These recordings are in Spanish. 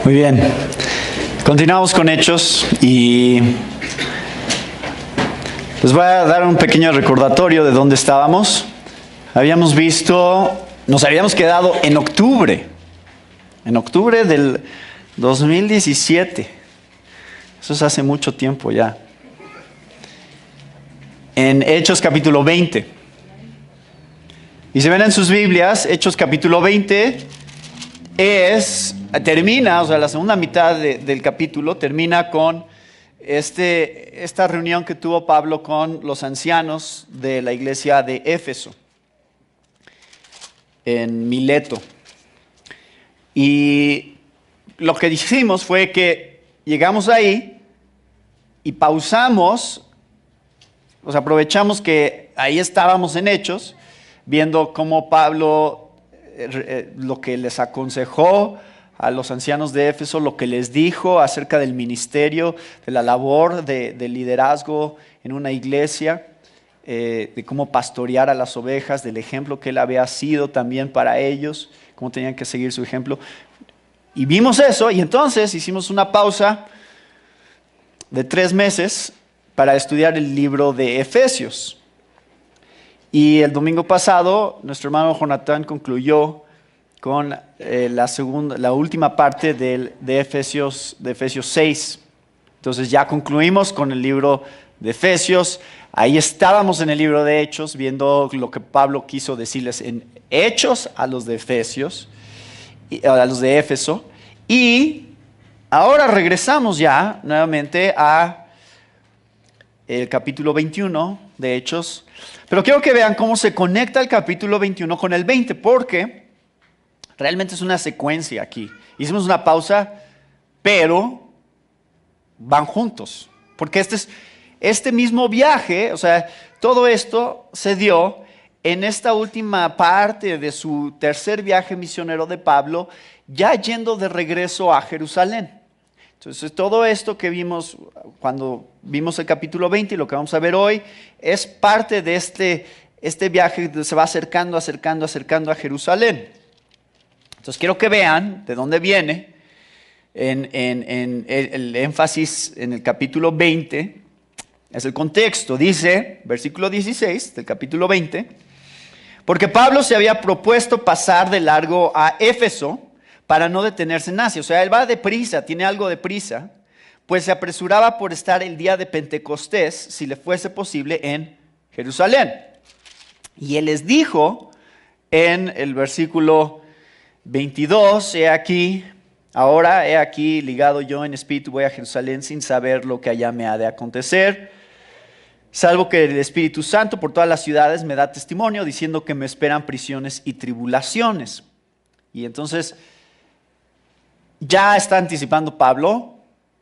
Muy bien, continuamos con Hechos y les voy a dar un pequeño recordatorio de dónde estábamos. Nos habíamos quedado en octubre del 2017. Eso es hace mucho tiempo ya. En Hechos capítulo 20. Y si ven en sus Biblias, Hechos capítulo 20 termina, o sea, la segunda mitad del capítulo termina con esta reunión que tuvo Pablo con los ancianos de la iglesia de Éfeso, en Mileto. Y lo que hicimos fue que llegamos ahí y pausamos, o sea, aprovechamos que ahí estábamos en Hechos, viendo cómo Pablo lo que les aconsejó a los ancianos de Éfeso, lo que les dijo acerca del ministerio, de la labor de liderazgo en una iglesia, de cómo pastorear a las ovejas, del ejemplo que él había sido también para ellos, cómo tenían que seguir su ejemplo. Y vimos eso, y entonces hicimos una pausa de 3 meses para estudiar el libro de Efesios. Y el domingo pasado, nuestro hermano Jonathan concluyó con la última parte de Efesios 6. Entonces ya concluimos con el libro de Efesios. Ahí estábamos en el libro de Hechos, viendo lo que Pablo quiso decirles en Hechos a los de Efesios, a los de Éfeso. Y ahora regresamos ya nuevamente a el capítulo 21 de Hechos. Pero quiero que vean cómo se conecta el capítulo 21 con el 20, porque realmente es una secuencia aquí. Hicimos una pausa, pero van juntos. Porque este mismo viaje, o sea, todo esto se dio en esta última parte de su tercer viaje misionero de Pablo, ya yendo de regreso a Jerusalén. Entonces, todo esto que vimos cuando vimos el capítulo 20 y lo que vamos a ver hoy es parte de este viaje que se va acercando a Jerusalén. Entonces, quiero que vean de dónde viene en el énfasis en el capítulo 20. Es el contexto. Dice, versículo 16 del capítulo 20, porque Pablo se había propuesto pasar de largo a Éfeso para no detenerse en Asia. O sea, él va deprisa, tiene algo de prisa, pues se apresuraba por estar el día de Pentecostés, si le fuese posible, en Jerusalén. Y él les dijo en el versículo 22, he aquí ligado yo en espíritu voy a Jerusalén sin saber lo que allá me ha de acontecer, salvo que el Espíritu Santo por todas las ciudades me da testimonio, diciendo que me esperan prisiones y tribulaciones. Y entonces ya está anticipando Pablo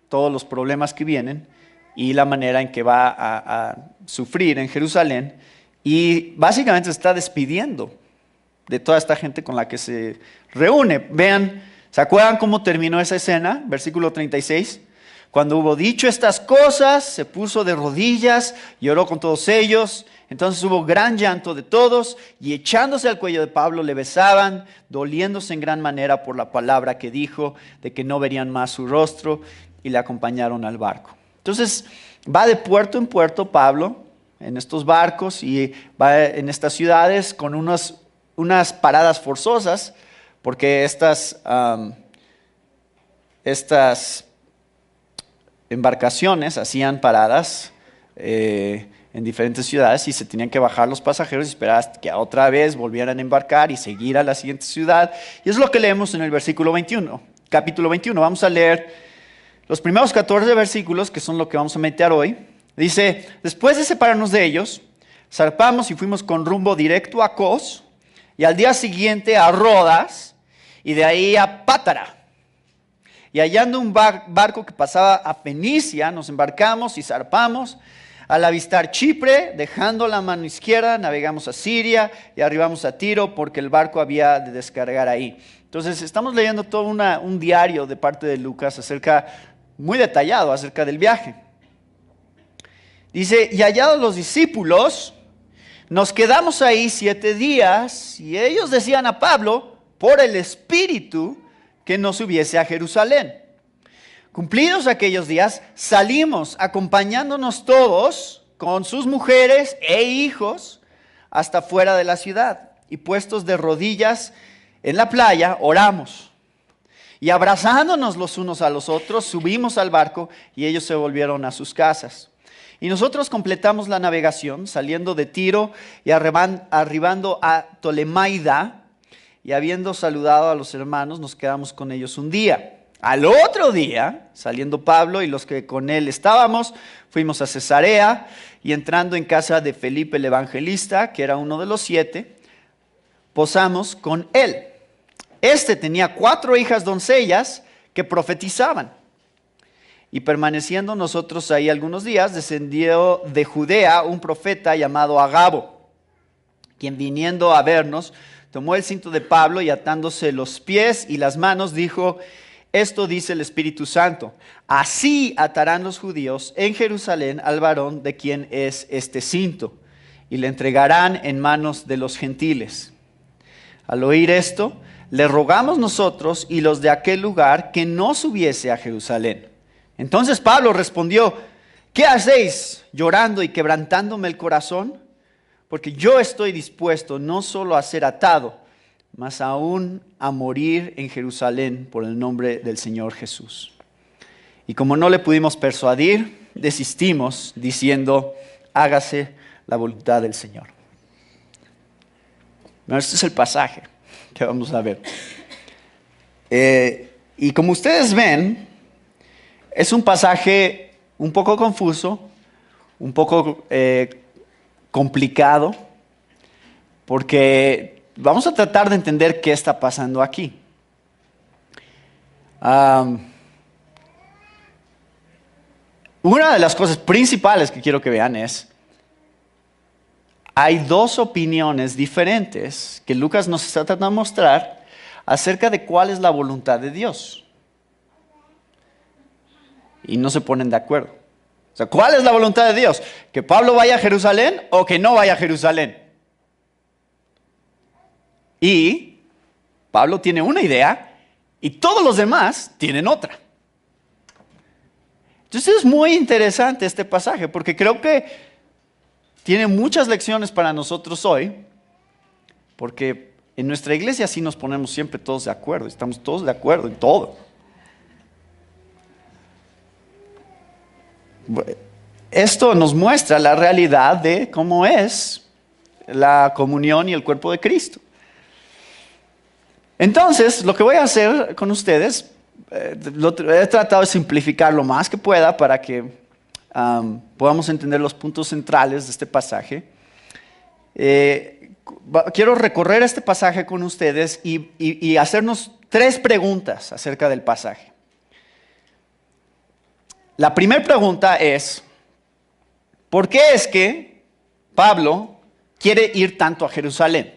todos los problemas que vienen y la manera en que va a sufrir en Jerusalén, y básicamente se está despidiendo de toda esta gente con la que se reúne. Vean, ¿se acuerdan cómo terminó esa escena? Versículo 36. Cuando hubo dicho estas cosas, se puso de rodillas y oró con todos ellos. Entonces hubo gran llanto de todos, y echándose al cuello de Pablo le besaban, doliéndose en gran manera por la palabra que dijo, de que no verían más su rostro, y le acompañaron al barco. Entonces va de puerto en puerto Pablo en estos barcos, y va en estas ciudades con unas paradas forzosas, porque estas embarcaciones hacían paradas en diferentes ciudades, y se tenían que bajar los pasajeros y esperar hasta que otra vez volvieran a embarcar y seguir a la siguiente ciudad. Y es lo que leemos en el versículo 21, capítulo 21. Vamos a leer los primeros 14 versículos, que son lo que vamos a meditar hoy. Dice, después de separarnos de ellos, zarpamos y fuimos con rumbo directo a Cos, y al día siguiente a Rodas, y de ahí a Pátara. Y hallando un barco que pasaba a Fenicia, nos embarcamos y zarpamos. Al avistar Chipre, dejando la mano izquierda, navegamos a Siria y arribamos a Tiro, porque el barco había de descargar ahí. Entonces, estamos leyendo todo un diario de parte de Lucas muy detallado acerca del viaje. Dice, y hallados los discípulos, nos quedamos ahí 7 días, y ellos decían a Pablo, por el Espíritu, que no subiese a Jerusalén. Cumplidos aquellos días, salimos acompañándonos todos con sus mujeres e hijos hasta fuera de la ciudad, y puestos de rodillas en la playa, oramos. Y abrazándonos los unos a los otros, subimos al barco y ellos se volvieron a sus casas. Y nosotros completamos la navegación, saliendo de Tiro y arribando a Tolemaida, y habiendo saludado a los hermanos, nos quedamos con ellos un día. Al otro día, saliendo Pablo y los que con él estábamos, fuimos a Cesarea, y entrando en casa de Felipe el evangelista, que era uno de los 7, posamos con él. Este tenía 4 hijas doncellas que profetizaban. Y permaneciendo nosotros ahí algunos días, descendió de Judea un profeta llamado Agabo, quien viniendo a vernos, tomó el cinto de Pablo y atándose los pies y las manos, dijo: esto dice el Espíritu Santo, así atarán los judíos en Jerusalén al varón de quien es este cinto, y le entregarán en manos de los gentiles. Al oír esto, le rogamos nosotros y los de aquel lugar que no subiese a Jerusalén. Entonces Pablo respondió: ¿qué hacéis llorando y quebrantándome el corazón? Porque yo estoy dispuesto no solo a ser atado, mas aún a morir en Jerusalén por el nombre del Señor Jesús. Y como no le pudimos persuadir, desistimos diciendo: hágase la voluntad del Señor. Bueno, este es el pasaje que vamos a ver. Y como ustedes ven, es un pasaje un poco confuso, un poco complicado, porque vamos a tratar de entender qué está pasando aquí. Una de las cosas principales que quiero que vean es: hay 2 opiniones diferentes que Lucas nos está tratando de mostrar acerca de cuál es la voluntad de Dios. Y no se ponen de acuerdo. O sea, ¿cuál es la voluntad de Dios? ¿Que Pablo vaya a Jerusalén o que no vaya a Jerusalén? Y Pablo tiene una idea y todos los demás tienen otra. Entonces es muy interesante este pasaje, porque creo que tiene muchas lecciones para nosotros hoy, porque en nuestra iglesia sí nos ponemos siempre todos de acuerdo, estamos todos de acuerdo en todo. Esto nos muestra la realidad de cómo es la comunión y el cuerpo de Cristo. Entonces, lo que voy a hacer con ustedes, he tratado de simplificar lo más que pueda para que podamos entender los puntos centrales de este pasaje. Quiero recorrer este pasaje con ustedes y hacernos 3 preguntas acerca del pasaje. La primera pregunta es: ¿por qué es que Pablo quiere ir tanto a Jerusalén?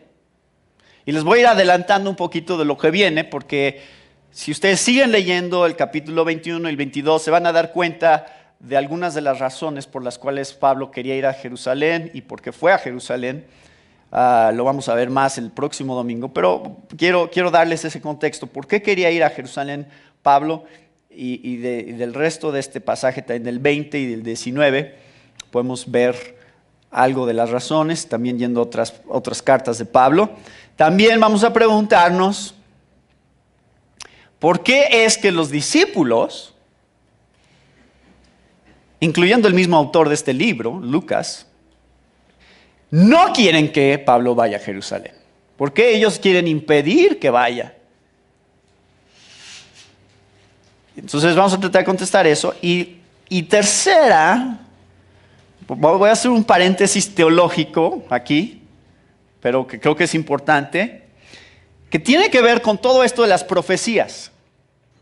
Y les voy a ir adelantando un poquito de lo que viene, porque si ustedes siguen leyendo el capítulo 21 y el 22, se van a dar cuenta de algunas de las razones por las cuales Pablo quería ir a Jerusalén y por qué fue a Jerusalén. Lo vamos a ver más el próximo domingo, pero quiero darles ese contexto. ¿Por qué quería ir a Jerusalén Pablo? Y del resto de este pasaje, también del 20 y del 19, podemos ver algo de las razones, también yendo a otras cartas de Pablo. También vamos a preguntarnos: ¿por qué es que los discípulos, incluyendo el mismo autor de este libro, Lucas, no quieren que Pablo vaya a Jerusalén? ¿Por qué ellos quieren impedir que vaya? Entonces vamos a tratar de contestar eso. Y tercera, voy a hacer un paréntesis teológico aquí, pero que creo que es importante, que tiene que ver con todo esto de las profecías.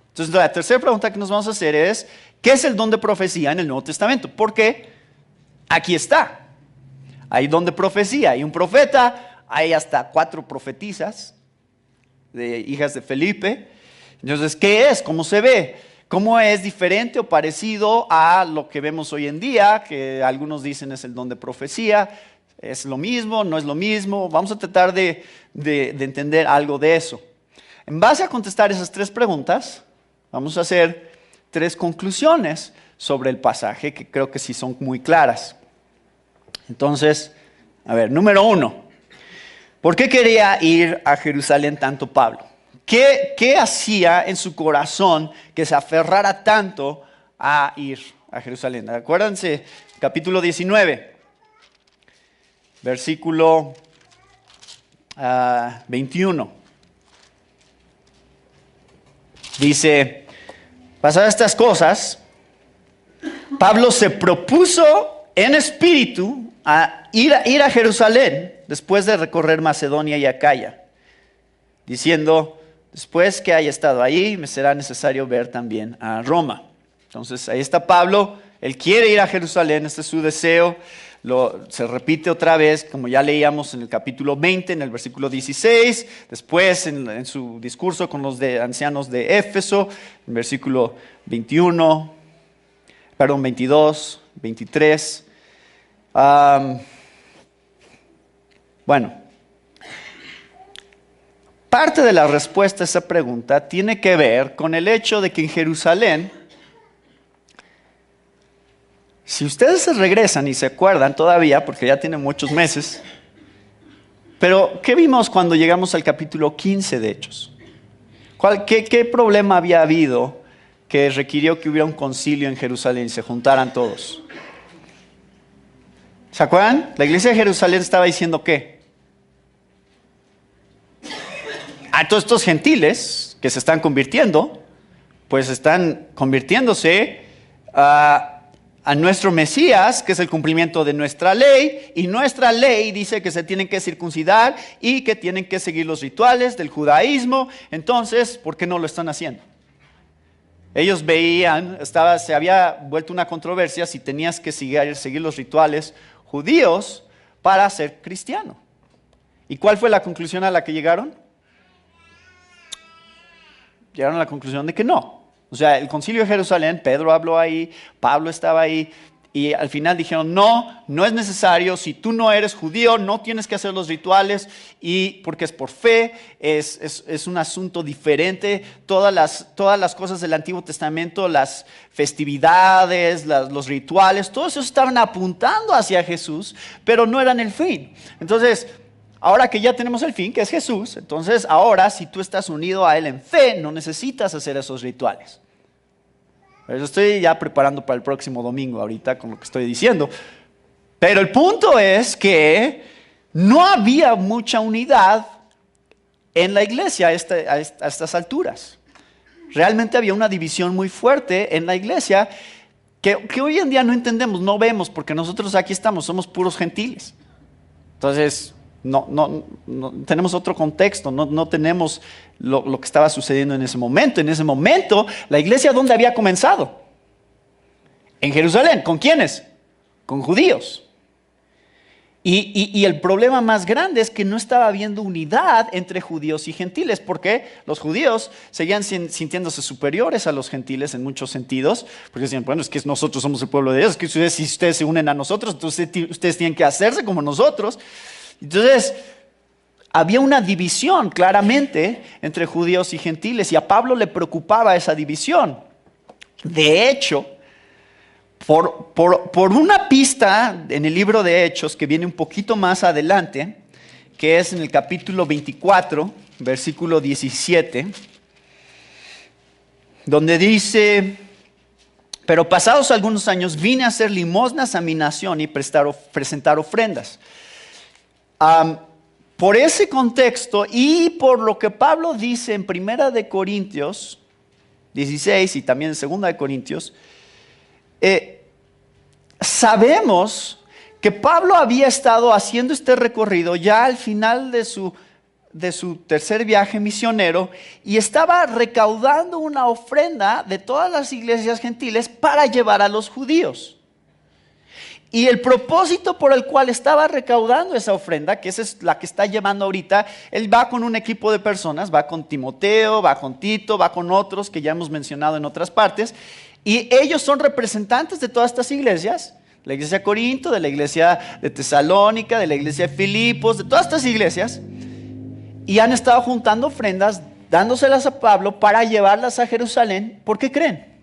Entonces la tercera pregunta que nos vamos a hacer es: ¿qué es el don de profecía en el Nuevo Testamento? Porque aquí está. Hay don de profecía, hay un profeta, hay hasta 4 profetisas, de hijas de Felipe. Entonces, ¿qué es? ¿Cómo se ve? ¿Cómo es diferente o parecido a lo que vemos hoy en día? Que algunos dicen es el don de profecía. ¿Es lo mismo? ¿No es lo mismo? Vamos a tratar de entender algo de eso. En base a contestar esas 3 preguntas, vamos a hacer 3 conclusiones sobre el pasaje que creo que sí son muy claras. Entonces, a ver, número 1. ¿Por qué quería ir a Jerusalén tanto Pablo? ¿Qué hacía en su corazón que se aferrara tanto a ir a Jerusalén? Acuérdense, capítulo 19, versículo 21. Dice, pasadas estas cosas, Pablo se propuso en espíritu a ir a Jerusalén después de recorrer Macedonia y Acaya, diciendo, después que haya estado ahí, me será necesario ver también a Roma. Entonces, ahí está Pablo, él quiere ir a Jerusalén, este es su deseo, se repite otra vez, como ya leíamos en el capítulo 20, en el versículo 16, después en su discurso con los ancianos de Éfeso, en versículo 22, 23. Bueno, parte de la respuesta a esa pregunta tiene que ver con el hecho de que en Jerusalén, si ustedes se regresan y se acuerdan todavía, porque ya tienen muchos meses, pero ¿qué vimos cuando llegamos al capítulo 15 de Hechos? ¿Qué problema había habido que requirió que hubiera un concilio en Jerusalén y se juntaran todos? ¿Se acuerdan? La iglesia de Jerusalén estaba diciendo ¿qué? A todos estos gentiles que se están convirtiendo, pues están convirtiéndose a nuestro Mesías, que es el cumplimiento de nuestra ley, y nuestra ley dice que se tienen que circuncidar y que tienen que seguir los rituales del judaísmo. Entonces, ¿por qué no lo están haciendo? Ellos veían, se había vuelto una controversia si tenías que seguir los rituales judíos para ser cristiano. ¿Y cuál fue la conclusión a la que llegaron? Llegaron a la conclusión de que no. O sea, el concilio de Jerusalén, Pedro habló ahí, Pablo estaba ahí, y al final dijeron, no es necesario, si tú no eres judío, no tienes que hacer los rituales, y porque es por fe, es un asunto diferente. Todas las cosas del Antiguo Testamento, las festividades, los rituales, todos esos estaban apuntando hacia Jesús, pero no eran el fin. Entonces, ahora que ya tenemos el fin, que es Jesús, entonces ahora si tú estás unido a Él en fe, no necesitas hacer esos rituales. Pero estoy ya preparando para el próximo domingo ahorita con lo que estoy diciendo. Pero el punto es que no había mucha unidad en la iglesia a estas alturas. Realmente había una división muy fuerte en la iglesia que hoy en día no entendemos, no vemos, porque nosotros aquí estamos, somos puros gentiles. Entonces, no tenemos otro contexto, no tenemos lo que estaba sucediendo en ese momento. En ese momento, la iglesia, ¿dónde había comenzado? En Jerusalén. ¿Con quiénes? Con judíos. Y el problema más grande es que no estaba habiendo unidad entre judíos y gentiles, porque los judíos seguían sintiéndose superiores a los gentiles en muchos sentidos, porque decían, bueno, es que nosotros somos el pueblo de Dios, es que si ustedes se unen a nosotros, entonces ustedes tienen que hacerse como nosotros. Entonces, había una división claramente entre judíos y gentiles, y a Pablo le preocupaba esa división. De hecho, por una pista en el libro de Hechos, que viene un poquito más adelante, que es en el capítulo 24, versículo 17, donde dice, pero pasados algunos años vine a hacer limosnas a mi nación y presentar ofrendas. Por ese contexto y por lo que Pablo dice en 1 de Corintios 16 y también en 2 de Corintios, sabemos que Pablo había estado haciendo este recorrido ya al final de su tercer viaje misionero y estaba recaudando una ofrenda de todas las iglesias gentiles para llevar a los judíos. Y el propósito por el cual estaba recaudando esa ofrenda, que esa es la que está llevando ahorita, él va con un equipo de personas, va con Timoteo, va con Tito, va con otros que ya hemos mencionado en otras partes, y ellos son representantes de todas estas iglesias, la iglesia de Corinto, de la iglesia de Tesalónica, de la iglesia de Filipos, de todas estas iglesias, y han estado juntando ofrendas dándoselas a Pablo para llevarlas a Jerusalén. ¿Por qué creen?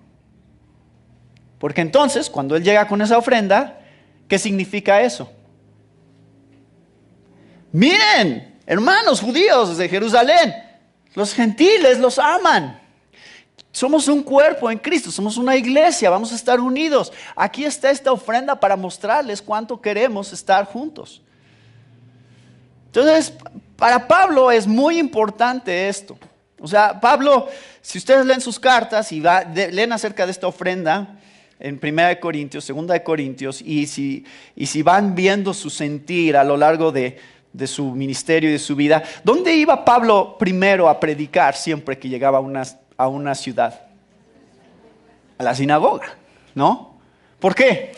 Porque entonces, cuando él llega con esa ofrenda, ¿qué significa eso? Miren, hermanos judíos de Jerusalén, los gentiles los aman. Somos un cuerpo en Cristo, somos una iglesia, vamos a estar unidos. Aquí está esta ofrenda para mostrarles cuánto queremos estar juntos. Entonces, para Pablo es muy importante esto. O sea, Pablo, si ustedes leen sus cartas y leen acerca de esta ofrenda en 1 Corintios, 2 Corintios, y si van viendo su sentir a lo largo de su ministerio y de su vida, ¿dónde iba Pablo primero a predicar siempre que llegaba a una ciudad? A la sinagoga, ¿no? ¿Por qué?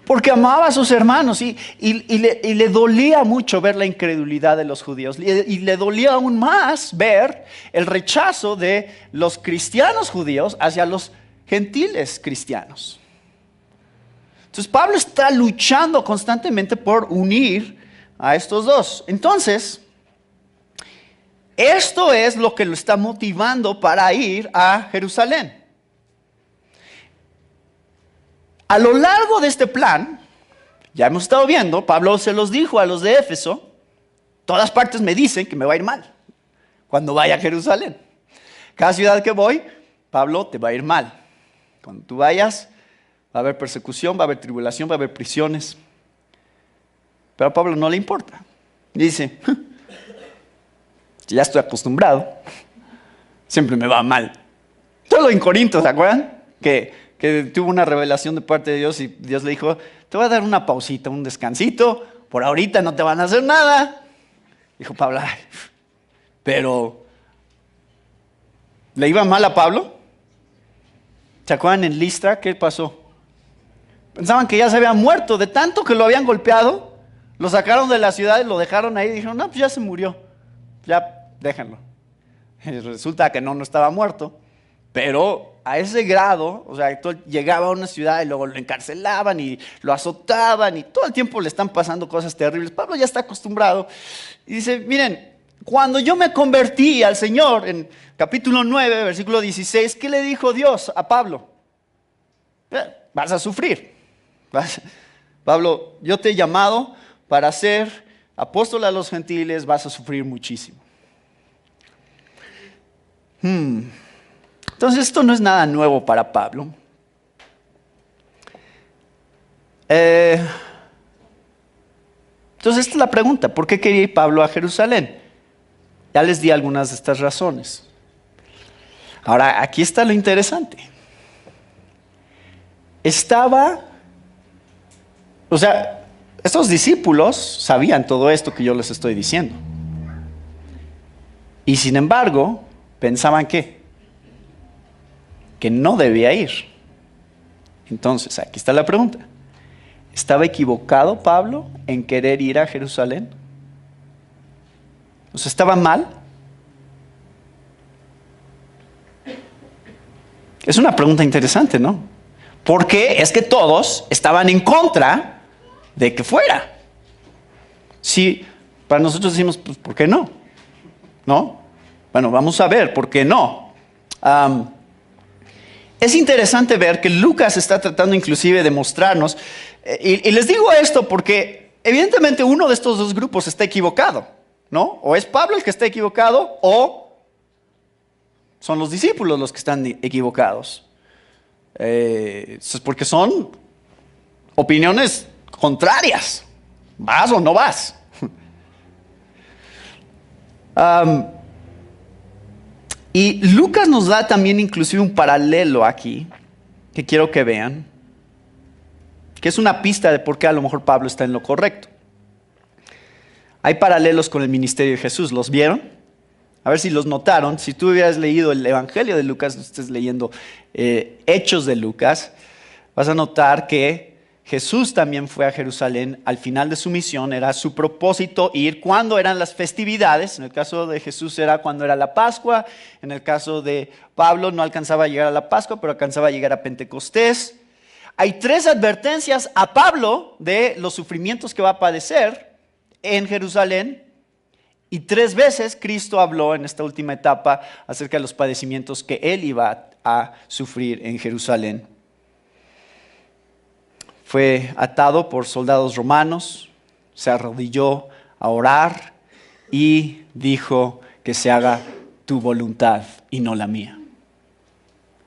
Porque amaba a sus hermanos y le dolía mucho ver la incredulidad de los judíos. Y le dolía aún más ver el rechazo de los cristianos judíos hacia los gentiles cristianos. Entonces Pablo está luchando constantemente por unir a estos dos. Entonces, esto es lo que lo está motivando para ir a Jerusalén. A lo largo de este plan, ya hemos estado viendo, Pablo se los dijo a los de Éfeso, todas partes me dicen que me va a ir mal cuando vaya a Jerusalén. Cada ciudad que voy, Pablo, te va a ir mal. Cuando tú vayas, va a haber persecución, va a haber tribulación, va a haber prisiones. Pero a Pablo no le importa. Dice, ya estoy acostumbrado, siempre me va mal. Solo en Corinto, ¿se acuerdan? Que tuvo una revelación de parte de Dios y Dios le dijo, te voy a dar una pausita, un descansito, por ahorita no te van a hacer nada. Dijo Pablo, ay, pero ¿le iba mal a Pablo? ¿Se acuerdan en Listra qué pasó? Pensaban que ya se había muerto, de tanto que lo habían golpeado, lo sacaron de la ciudad y lo dejaron ahí y dijeron, no, pues ya se murió, ya déjenlo. Y resulta que no estaba muerto, pero a ese grado, o sea, llegaba a una ciudad y luego lo encarcelaban y lo azotaban y todo el tiempo le están pasando cosas terribles. Pablo ya está acostumbrado y dice, miren, cuando yo me convertí al Señor, en capítulo 9, versículo 16, ¿qué le dijo Dios a Pablo? Vas a sufrir. Pablo, yo te he llamado para ser apóstol a los gentiles, vas a sufrir muchísimo. Entonces esto no es nada nuevo para Pablo. Entonces esta es la pregunta, ¿por qué quería ir Pablo a Jerusalén? Ya les di algunas de estas razones. Ahora, aquí está lo interesante. Estos discípulos sabían todo esto que yo les estoy diciendo. Y sin embargo, pensaban que no debía ir. Entonces, aquí está la pregunta. ¿Estaba equivocado Pablo en querer ir a Jerusalén? O sea, ¿estaba mal? Es una pregunta interesante, ¿no? Porque es que todos estaban en contra de que fuera. Sí, para nosotros decimos, pues, ¿por qué no? ¿No? Bueno, vamos a ver, ¿por qué no? Es interesante ver que Lucas está tratando inclusive de mostrarnos, y les digo esto porque evidentemente uno de estos dos grupos está equivocado, ¿no? O es Pablo el que está equivocado o son los discípulos los que están equivocados. Porque son opiniones contrarias. ¿Vas o no vas? Y Lucas nos da también inclusive un paralelo aquí, que quiero que vean, que es una pista de por qué a lo mejor Pablo está en lo correcto. Hay paralelos con el ministerio de Jesús, ¿los vieron? A ver si los notaron. Si tú hubieras leído el Evangelio de Lucas, no estés leyendo Hechos de Lucas, vas a notar que Jesús también fue a Jerusalén al final de su misión. Era su propósito ir cuando eran las festividades. En el caso de Jesús era cuando era la Pascua. En el caso de Pablo no alcanzaba a llegar a la Pascua, pero alcanzaba a llegar a Pentecostés. Hay 3 advertencias a Pablo de los sufrimientos que va a padecer en Jerusalén. Y 3 veces Cristo habló en esta última etapa acerca de los padecimientos que Él iba a sufrir en Jerusalén. Fue atado por soldados romanos, se arrodilló a orar y dijo que se haga tu voluntad y no la mía.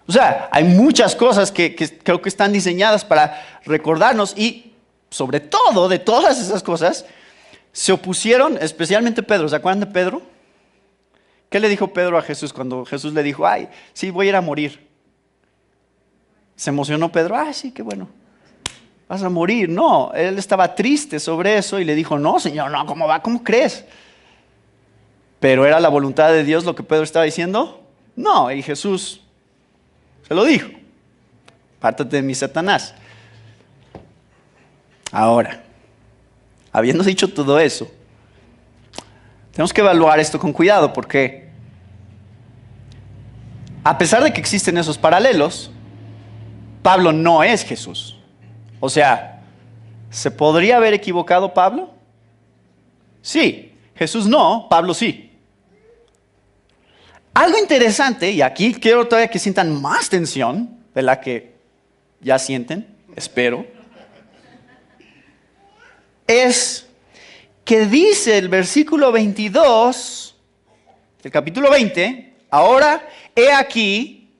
O sea, hay muchas cosas que creo que están diseñadas para recordarnos y sobre todo de todas esas cosas se opusieron, especialmente Pedro. ¿Se acuerdan de Pedro? ¿Qué le dijo Pedro a Jesús cuando Jesús le dijo, ay, sí, voy a ir a morir? ¿Se emocionó Pedro? Ay, sí, qué bueno. Vas a morir. No, él estaba triste sobre eso y le dijo, no, Señor, no, ¿cómo va? ¿Cómo crees? Pero ¿era la voluntad de Dios lo que Pedro estaba diciendo? No, y Jesús se lo dijo. Apártate de mí, Satanás. Ahora, habiendo dicho todo eso, tenemos que evaluar esto con cuidado porque a pesar de que existen esos paralelos, Pablo no es Jesús. O sea, ¿se podría haber equivocado Pablo? Sí, Jesús no, Pablo sí. Algo interesante, y aquí quiero todavía que sientan más tensión de la que ya sienten, espero, es que dice el versículo 22 del capítulo 20, ahora he aquí,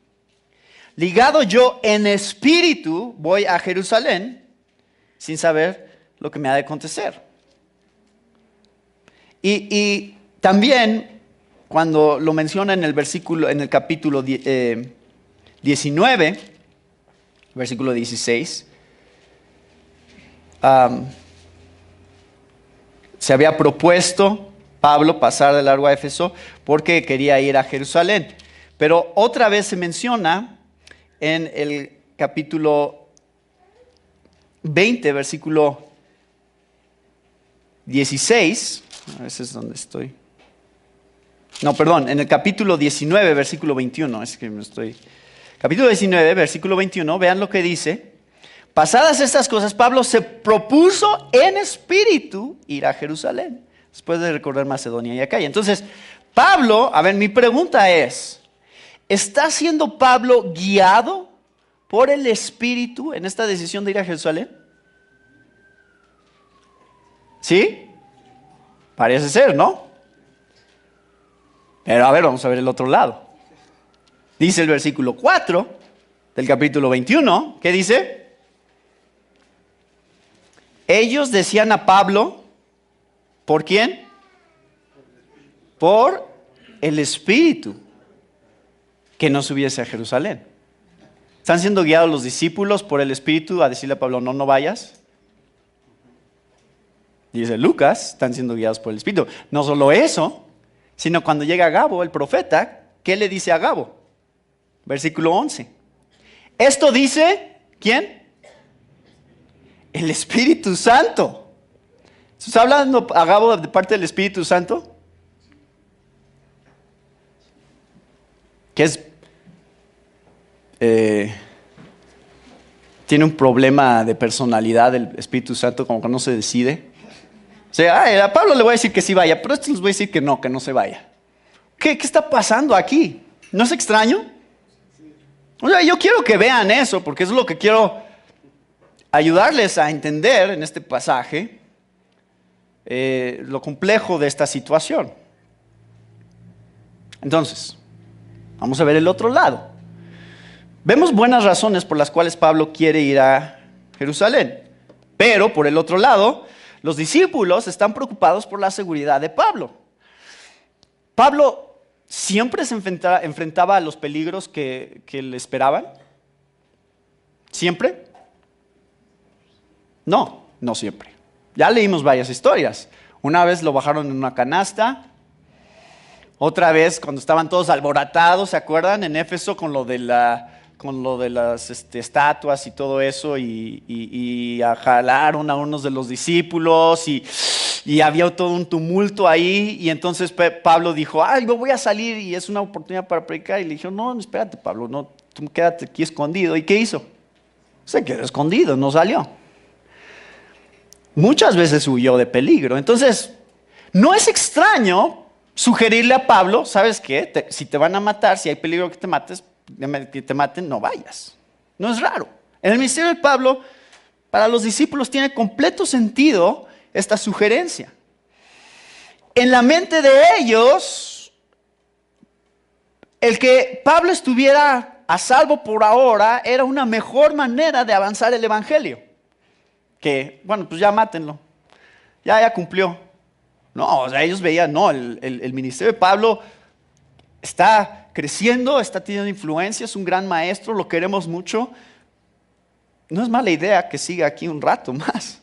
ligado yo en espíritu, voy a Jerusalén sin saber lo que me ha de acontecer. Y también cuando lo menciona en el versículo, en el capítulo 19, versículo 16, se había propuesto Pablo pasar de largo a Éfeso porque quería ir a Jerusalén. Pero otra vez se menciona en el capítulo 20, versículo 16, a veces es donde estoy. No, perdón, en el capítulo 19, versículo 21, es que me estoy... Capítulo 19, versículo 21, vean lo que dice. Pasadas estas cosas, Pablo se propuso en espíritu ir a Jerusalén, después de recorrer Macedonia y Acaya. Entonces, Pablo, a ver, mi pregunta es, ¿está siendo Pablo guiado por el Espíritu en esta decisión de ir a Jerusalén? ¿Sí? Parece ser, ¿no? Pero a ver, vamos a ver el otro lado. Dice el versículo 4 del capítulo 21, ¿qué dice? Ellos decían a Pablo, ¿por quién? Por el Espíritu, que no subiese a Jerusalén. ¿Están siendo guiados los discípulos por el Espíritu a decirle a Pablo, no vayas? Dice Lucas, están siendo guiados por el Espíritu. No solo eso, sino cuando llega Agabo, el profeta, ¿qué le dice a Agabo? Versículo 11. Esto dice, ¿quién? El Espíritu Santo. ¿Está hablando Agabo de parte del Espíritu Santo? Que es... tiene un problema de personalidad el Espíritu Santo, como que no se decide. O sea, a Pablo le voy a decir que sí vaya, pero a estos les voy a decir que no se vaya. ¿Qué está pasando aquí? ¿No es extraño? O sea, yo quiero que vean eso, porque eso es lo que quiero ayudarles a entender en este pasaje, lo complejo de esta situación. Entonces, vamos a ver el otro lado. Vemos buenas razones por las cuales Pablo quiere ir a Jerusalén, pero por el otro lado, los discípulos están preocupados por la seguridad de Pablo. Pablo siempre se enfrentaba a los peligros que le esperaban. ¿Siempre? No siempre. Ya leímos varias historias. Una vez lo bajaron en una canasta. Otra vez cuando estaban todos alborotados, ¿se acuerdan? En Éfeso con lo de las estatuas y todo eso, y jalaron a unos de los discípulos y había todo un tumulto ahí, y entonces Pablo dijo, yo voy a salir y es una oportunidad para predicar, y le dijo, no, espérate Pablo, no, tú quédate aquí escondido. ¿Y qué hizo? Se quedó escondido, no salió. Muchas veces huyó de peligro. Entonces, No es extraño sugerirle a Pablo, ¿sabes qué? Si te van a matar, si hay peligro que te maten, no vayas. No es raro. En el ministerio de Pablo, para los discípulos tiene completo sentido esta sugerencia. En la mente de ellos, el que Pablo estuviera a salvo por ahora era una mejor manera de avanzar el evangelio. Que, bueno, pues ya mátenlo. Ya cumplió. No, o sea, ellos veían, no, el ministerio de Pablo está creciendo, está teniendo influencia, es un gran maestro, lo queremos mucho. No es mala idea que siga aquí un rato más.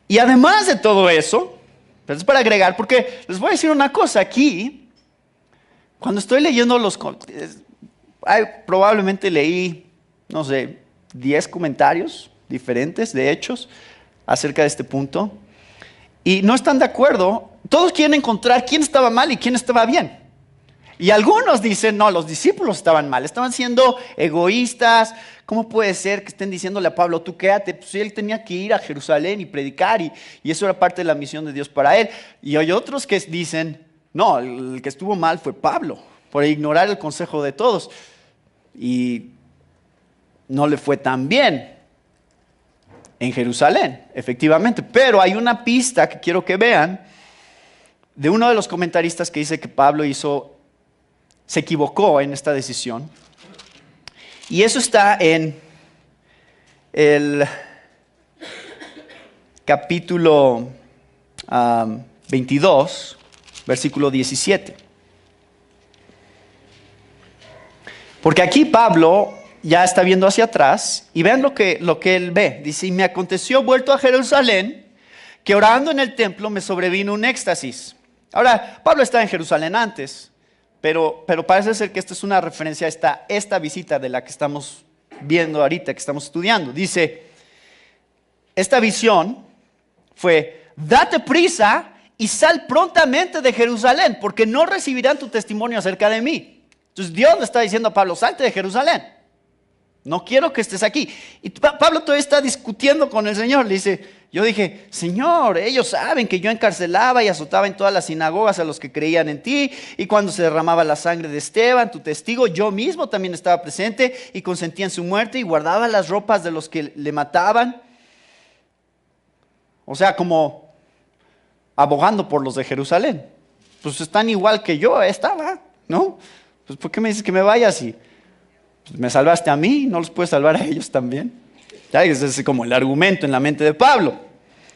Y además de todo eso, pero es para agregar, porque les voy a decir una cosa aquí, cuando estoy leyendo probablemente leí, no sé, 10 comentarios diferentes de Hechos acerca de este punto, y no están de acuerdo. Todos quieren encontrar quién estaba mal y quién estaba bien. Y algunos dicen, no, los discípulos estaban mal, estaban siendo egoístas. ¿Cómo puede ser que estén diciéndole a Pablo, tú quédate? Pues él tenía que ir a Jerusalén y predicar, y eso era parte de la misión de Dios para él. Y hay otros que dicen, no, el que estuvo mal fue Pablo, por ignorar el consejo de todos. Y no le fue tan bien en Jerusalén, efectivamente. Pero hay una pista que quiero que vean de uno de los comentaristas que dice que Pablo se equivocó en esta decisión. Y eso está en el capítulo 22, versículo 17. Porque aquí Pablo ya está viendo hacia atrás y vean lo que él ve. Dice, y me aconteció vuelto a Jerusalén, que orando en el templo me sobrevino un éxtasis. Ahora, Pablo estaba en Jerusalén antes, pero parece ser que esta es una referencia a esta visita de la que estamos viendo ahorita, que estamos estudiando. Dice, esta visión fue, date prisa y sal prontamente de Jerusalén, porque no recibirán tu testimonio acerca de mí. Entonces Dios le está diciendo a Pablo, salte de Jerusalén. No quiero que estés aquí. Y Pablo todavía está discutiendo con el Señor. Le dice, yo dije, Señor, ellos saben que yo encarcelaba y azotaba en todas las sinagogas a los que creían en ti. Y cuando se derramaba la sangre de Esteban, tu testigo, yo mismo también estaba presente y consentía en su muerte y guardaba las ropas de los que le mataban. O sea, como abogando por los de Jerusalén. Pues están igual que yo estaba, ¿no? Pues ¿por qué me dices que me vaya así? Pues me salvaste a mí, ¿no los puedes salvar a ellos también? Ya, ese es como el argumento en la mente de Pablo.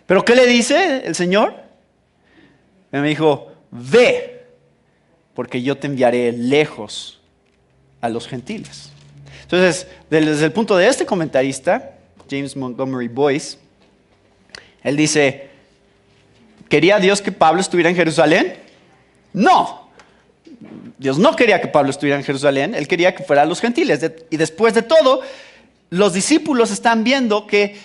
¿Pero qué le dice el Señor? Me dijo, ve, porque yo te enviaré lejos a los gentiles. Entonces, desde el punto de este comentarista, James Montgomery Boyce, él dice, ¿quería Dios que Pablo estuviera en Jerusalén? No. Dios no quería que Pablo estuviera en Jerusalén, él quería que fuera a los gentiles. Y después de todo, los discípulos están viendo que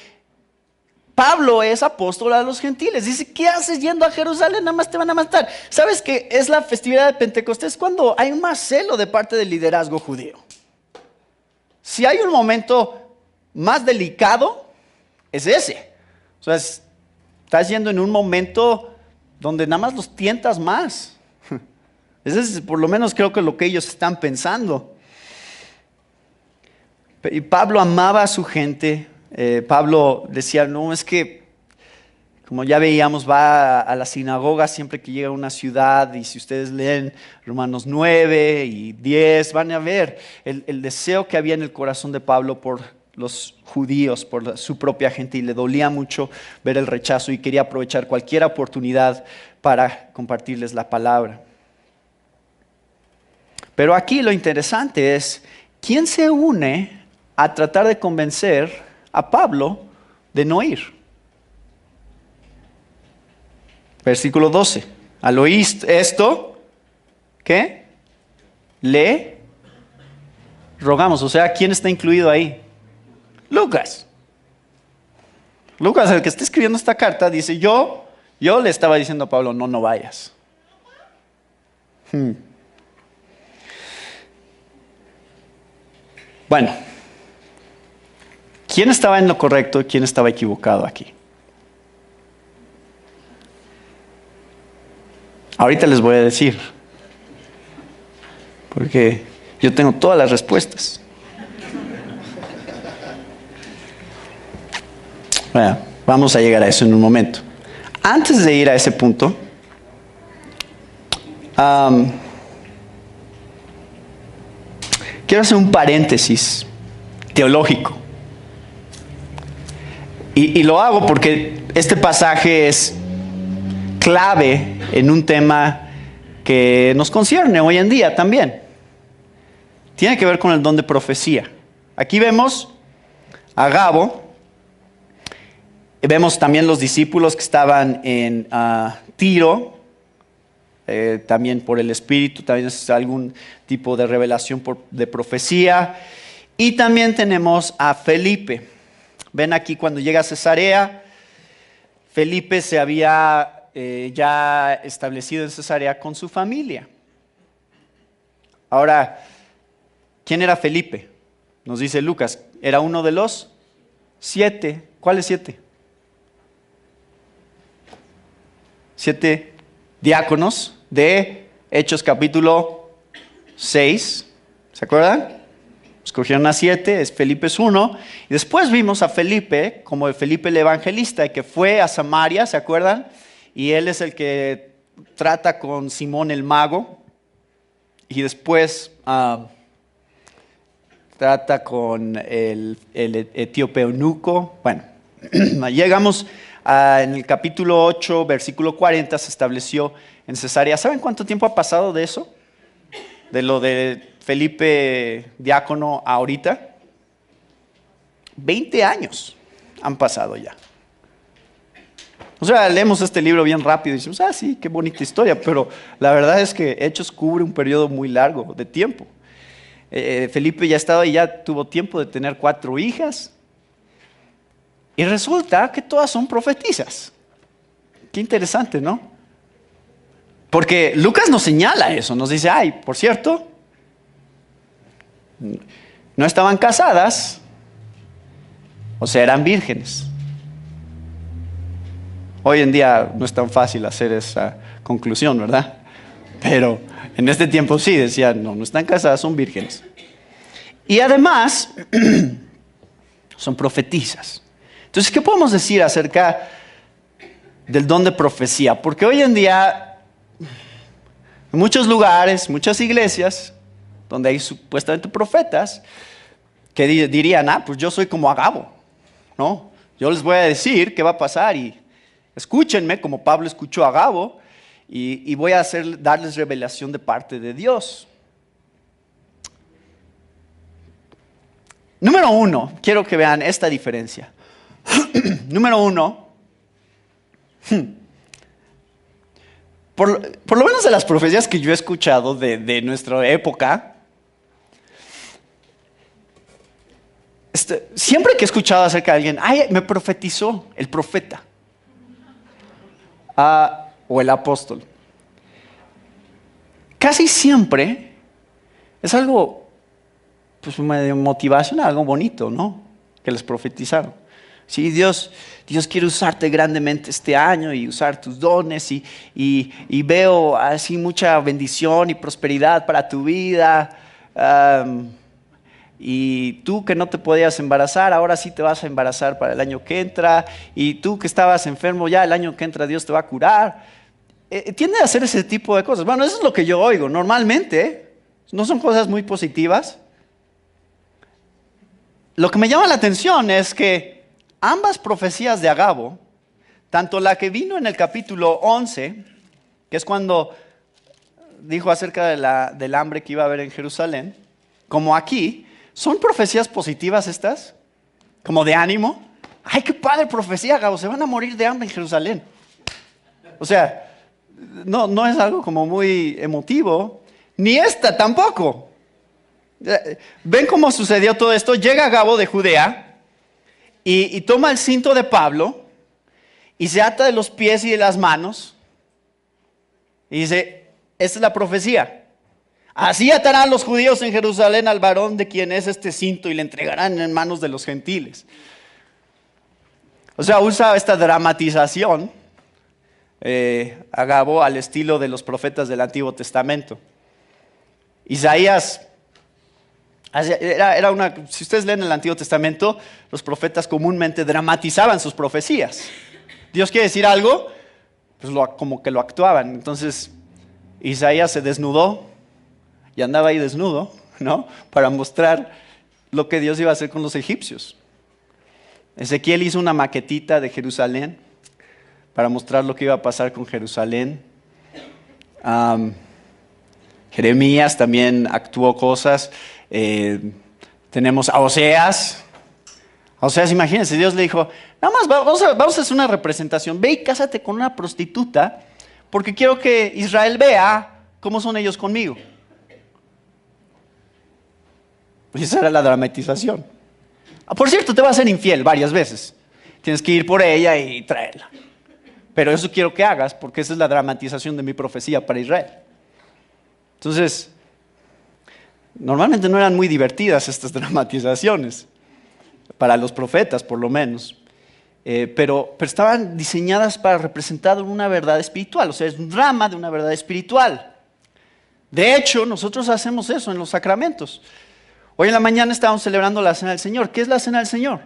Pablo es apóstol a los gentiles. Dice, ¿qué haces yendo a Jerusalén? Nada más te van a matar. ¿Sabes qué es la festividad de Pentecostés? Cuando hay más celo de parte del liderazgo judío. Si hay un momento más delicado, es ese. O sea, estás yendo en un momento donde nada más los tientas más. Ese es por lo menos creo que lo que ellos están pensando. Y Pablo amaba a su gente. Pablo decía, no, es que, como ya veíamos, va a la sinagoga siempre que llega a una ciudad. Y si ustedes leen Romanos 9 y 10, van a ver el deseo que había en el corazón de Pablo por los judíos, por su propia gente. Y le dolía mucho ver el rechazo y quería aprovechar cualquier oportunidad para compartirles la palabra. Pero aquí lo interesante es, ¿quién se une a tratar de convencer a Pablo de no ir? Versículo 12. Al oír esto, ¿qué? Le rogamos. O sea, ¿quién está incluido ahí? Lucas. Lucas, el que está escribiendo esta carta, dice, yo le estaba diciendo a Pablo, no vayas. Bueno, ¿quién estaba en lo correcto y quién estaba equivocado aquí? Ahorita les voy a decir, porque yo tengo todas las respuestas. Bueno, vamos a llegar a eso en un momento. Antes de ir a ese punto, quiero hacer un paréntesis teológico. Y lo hago porque este pasaje es clave en un tema que nos concierne hoy en día también. Tiene que ver con el don de profecía. Aquí vemos a Agabo. Vemos también los discípulos que estaban en Tiro, también por el Espíritu, también es algún tipo de revelación de profecía. Y también tenemos a Felipe. Ven aquí cuando llega a Cesarea, Felipe se había ya establecido en Cesarea con su familia. Ahora, ¿quién era Felipe? Nos dice Lucas, era uno de los 7. ¿Cuáles 7? 7 diáconos de Hechos capítulo 6. ¿Se acuerdan? Escogieron a 7, Felipe es uno. Y después vimos a Felipe, como de Felipe el evangelista, que fue a Samaria, ¿se acuerdan? Y él es el que trata con Simón el mago. Y después trata con el etíope eunuco. Bueno, llegamos en el capítulo 8, versículo 40, se estableció en Cesarea. ¿Saben cuánto tiempo ha pasado de eso? De lo de Felipe diácono a ahorita. 20 años han pasado ya. O sea, leemos este libro bien rápido y decimos, sí, qué bonita historia, pero la verdad es que Hechos cubre un periodo muy largo de tiempo. Felipe ya estaba y ya tuvo tiempo de tener 4 hijas. Y resulta que todas son profetisas. Qué interesante, ¿no? Porque Lucas nos señala eso, nos dice, por cierto, no estaban casadas, o sea, eran vírgenes. Hoy en día no es tan fácil hacer esa conclusión, ¿verdad? Pero en este tiempo sí decían, no están casadas, son vírgenes. Y además, son profetisas. Entonces, ¿qué podemos decir acerca del don de profecía? Porque hoy en día, en muchos lugares, muchas iglesias, donde hay supuestamente profetas, que dirían, pues yo soy como Agabo, ¿no? Yo les voy a decir qué va a pasar y escúchenme como Pablo escuchó a Agabo y voy a darles revelación de parte de Dios. Número 1, quiero que vean esta diferencia. Número 1, por lo menos de las profecías que yo he escuchado de nuestra época, siempre que he escuchado acerca de alguien, me profetizó el profeta o el apóstol, casi siempre es algo pues medio motivacional, algo bonito, ¿no? Que les profetizaron. Sí, Dios quiere usarte grandemente este año y usar tus dones y veo así mucha bendición y prosperidad para tu vida. Y tú que no te podías embarazar, ahora sí te vas a embarazar para el año que entra. Y tú que estabas enfermo, ya el año que entra Dios te va a curar. Tiende a hacer ese tipo de cosas. Bueno, eso es lo que yo oigo normalmente. No son cosas muy positivas. Lo que me llama la atención es que ambas profecías de Agabo, tanto la que vino en el capítulo 11, que es cuando dijo acerca del hambre que iba a haber en Jerusalén, como aquí, ¿son profecías positivas estas? ¿Como de ánimo? ¡Ay, qué padre profecía, Agabo! Se van a morir de hambre en Jerusalén. O sea, no es algo como muy emotivo, ni esta tampoco. ¿Ven cómo sucedió todo esto? Llega Agabo de Judea y toma el cinto de Pablo y se ata de los pies y de las manos y dice, esta es la profecía. Así atarán los judíos en Jerusalén al varón de quien es este cinto y le entregarán en manos de los gentiles. O sea, usa esta dramatización Agabo, al estilo de los profetas del Antiguo Testamento. Isaías, si ustedes leen el Antiguo Testamento, los profetas comúnmente dramatizaban sus profecías. Dios quiere decir algo, pues como que lo actuaban. Entonces Isaías se desnudó y andaba ahí desnudo, ¿no? Para mostrar lo que Dios iba a hacer con los egipcios. Ezequiel hizo una maquetita de Jerusalén para mostrar lo que iba a pasar con Jerusalén. Jeremías también actuó cosas. Tenemos a Oseas. Imagínense, Dios le dijo, nada más vamos a hacer una representación. Ve y cásate con una prostituta porque quiero que Israel vea cómo son ellos conmigo. Pues esa era la dramatización. Por cierto, te va a ser infiel varias veces. Tienes que ir por ella y traerla. Pero eso quiero que hagas porque esa es la dramatización de mi profecía para Israel. Entonces, normalmente no eran muy divertidas estas dramatizaciones, para los profetas por lo menos, pero estaban diseñadas para representar una verdad espiritual, o sea, es un drama de una verdad espiritual. De hecho, nosotros hacemos eso en los sacramentos. Hoy en la mañana estábamos celebrando la Cena del Señor. ¿Qué es la Cena del Señor?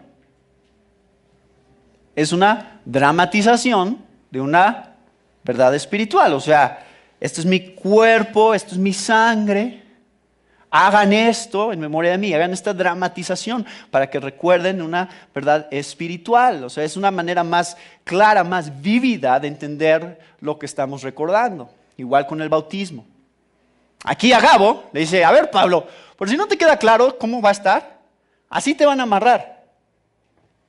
Es una dramatización de una verdad espiritual, o sea, esto es mi cuerpo, esto es mi sangre. Hagan esto en memoria de mí, hagan esta dramatización para que recuerden una verdad espiritual. O sea, es una manera más clara, más vívida de entender lo que estamos recordando. Igual con el bautismo. Aquí Agabo le dice, a ver Pablo, por si no te queda claro cómo va a estar, así te van a amarrar.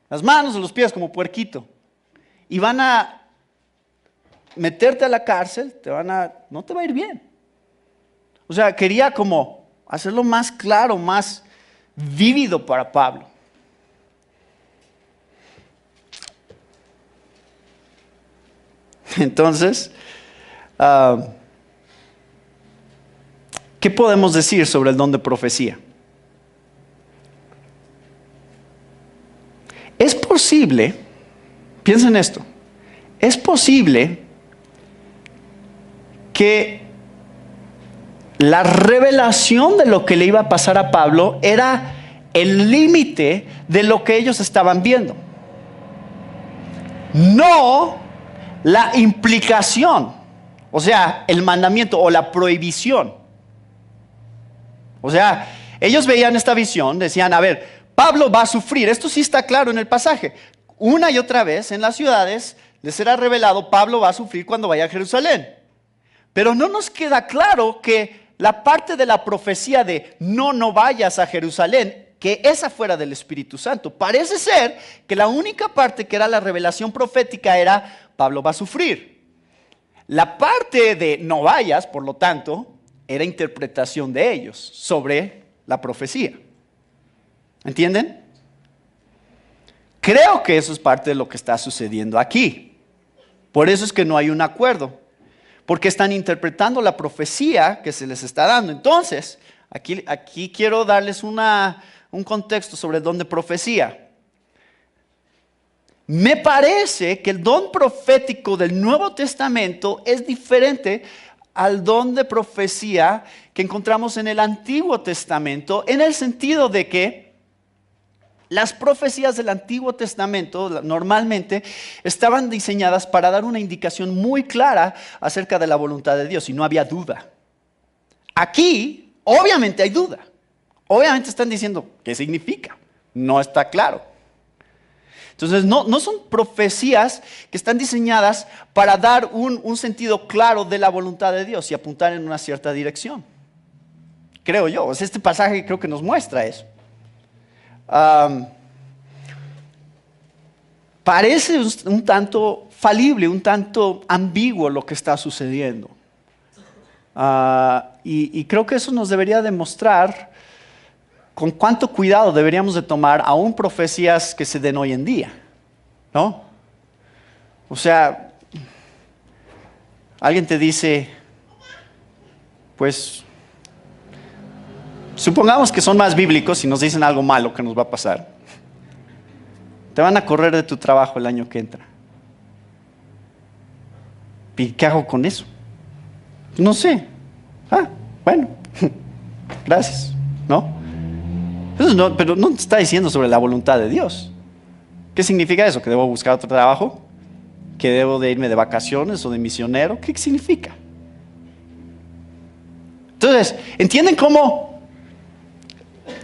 Las manos o los pies como puerquito. Y van a meterte a la cárcel, no te va a ir bien. O sea, quería como hacerlo más claro, más vívido para Pablo. Entonces, ¿qué podemos decir sobre el don de profecía? Es posible, piensen esto, es posible que la revelación de lo que le iba a pasar a Pablo era el límite de lo que ellos estaban viendo. No la implicación, o sea, el mandamiento o la prohibición. O sea, ellos veían esta visión, decían, a ver, Pablo va a sufrir. Esto sí está claro en el pasaje. Una y otra vez en las ciudades les será revelado, Pablo va a sufrir cuando vaya a Jerusalén. Pero no nos queda claro que la parte de la profecía de no vayas a Jerusalén, que esa fuera del Espíritu Santo. Parece ser que la única parte que era la revelación profética era Pablo va a sufrir. La parte de no vayas, por lo tanto, era interpretación de ellos sobre la profecía. ¿Entienden? Creo que eso es parte de lo que está sucediendo aquí. Por eso es que no hay un acuerdo. Porque están interpretando la profecía que se les está dando. Entonces, aquí quiero darles un contexto sobre el don de profecía. Me parece que el don profético del Nuevo Testamento es diferente al don de profecía que encontramos en el Antiguo Testamento, en el sentido de que las profecías del Antiguo Testamento normalmente estaban diseñadas para dar una indicación muy clara acerca de la voluntad de Dios y no había duda. Aquí, obviamente hay duda. Obviamente están diciendo, ¿qué significa? No está claro. Entonces, no son profecías que están diseñadas para dar un sentido claro de la voluntad de Dios y apuntar en una cierta dirección. Creo yo. Este pasaje creo que nos muestra eso. Parece un tanto falible, un tanto ambiguo lo que está sucediendo. Y creo que eso nos debería demostrar con cuánto cuidado deberíamos de tomar aún profecías que se den hoy en día, ¿no? O sea, alguien te dice, pues, supongamos que son más bíblicos y nos dicen algo malo que nos va a pasar. Te van a correr de tu trabajo el año que entra. ¿Y qué hago con eso? No sé. Bueno, gracias, ¿no? Pero no te está diciendo sobre la voluntad de Dios. ¿Qué significa eso? ¿Que debo buscar otro trabajo? ¿Que debo de irme de vacaciones o de misionero? ¿Qué significa? Entonces, ¿entienden cómo?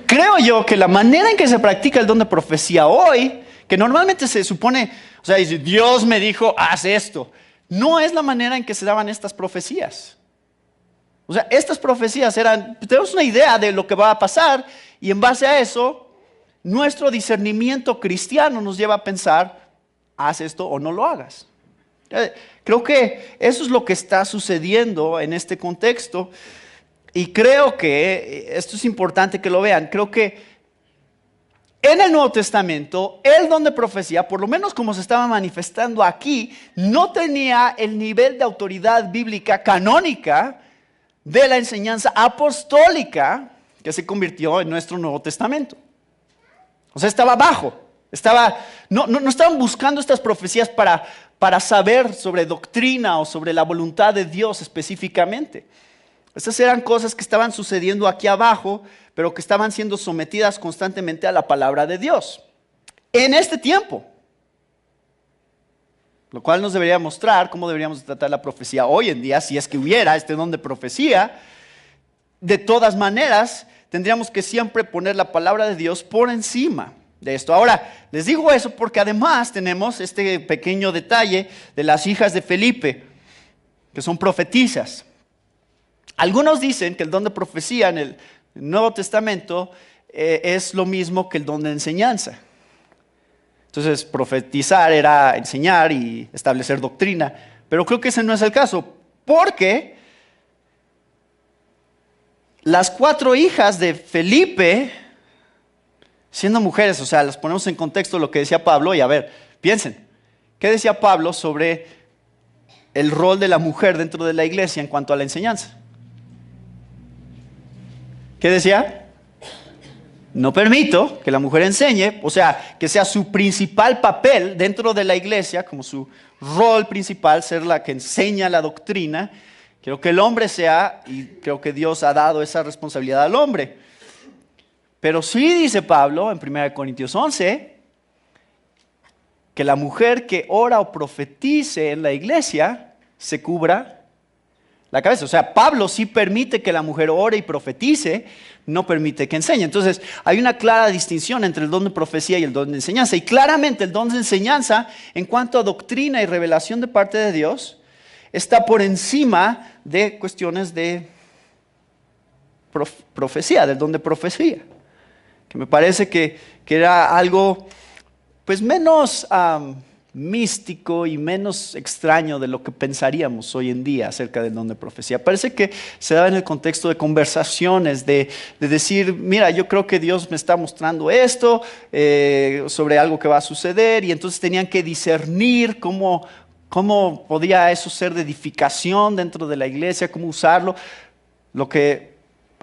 Creo yo que la manera en que se practica el don de profecía hoy, que normalmente se supone, o sea, dice, Dios me dijo, haz esto, no es la manera en que se daban estas profecías. O sea, estas profecías eran, tenemos una idea de lo que va a pasar y en base a eso, nuestro discernimiento cristiano nos lleva a pensar, haz esto o no lo hagas. Creo que eso es lo que está sucediendo en este contexto. Y creo que, esto es importante que lo vean, creo que en el Nuevo Testamento, el don de profecía, por lo menos como se estaba manifestando aquí, no tenía el nivel de autoridad bíblica canónica de la enseñanza apostólica que se convirtió en nuestro Nuevo Testamento. O sea, estaba bajo, no estaban buscando estas profecías para saber sobre doctrina o sobre la voluntad de Dios específicamente. Estas eran cosas que estaban sucediendo aquí abajo, pero que estaban siendo sometidas constantemente a la palabra de Dios. En este tiempo. Lo cual nos debería mostrar cómo deberíamos tratar la profecía hoy en día, si es que hubiera este don de profecía. De todas maneras, tendríamos que siempre poner la palabra de Dios por encima de esto. Ahora, les digo eso porque además tenemos este pequeño detalle de las hijas de Felipe, que son profetisas. Algunos dicen que el don de profecía en el Nuevo Testamento es lo mismo que el don de enseñanza. Entonces, profetizar era enseñar y establecer doctrina, pero creo que ese no es el caso, porque las 4 hijas de Felipe, siendo mujeres, o sea, las ponemos en contexto lo que decía Pablo, y a ver, piensen, ¿qué decía Pablo sobre el rol de la mujer dentro de la iglesia en cuanto a la enseñanza? ¿Qué decía? No permito que la mujer enseñe, o sea, que sea su principal papel dentro de la iglesia, como su rol principal, ser la que enseña la doctrina. Quiero que el hombre sea, y creo que Dios ha dado esa responsabilidad al hombre. Pero sí dice Pablo en 1 Corintios 11, que la mujer que ora o profetice en la iglesia se cubra la cabeza. O sea, Pablo sí permite que la mujer ore y profetice, no permite que enseñe. Entonces, hay una clara distinción entre el don de profecía y el don de enseñanza. Y claramente el don de enseñanza, en cuanto a doctrina y revelación de parte de Dios, está por encima de cuestiones de profecía, del don de profecía. Que me parece que era algo pues menos místico y menos extraño de lo que pensaríamos hoy en día acerca del don de profecía. Parece que se da en el contexto de conversaciones, de decir, mira, yo creo que Dios me está mostrando esto sobre algo que va a suceder, y entonces tenían que discernir cómo podía eso ser de edificación dentro de la iglesia, cómo usarlo. Lo que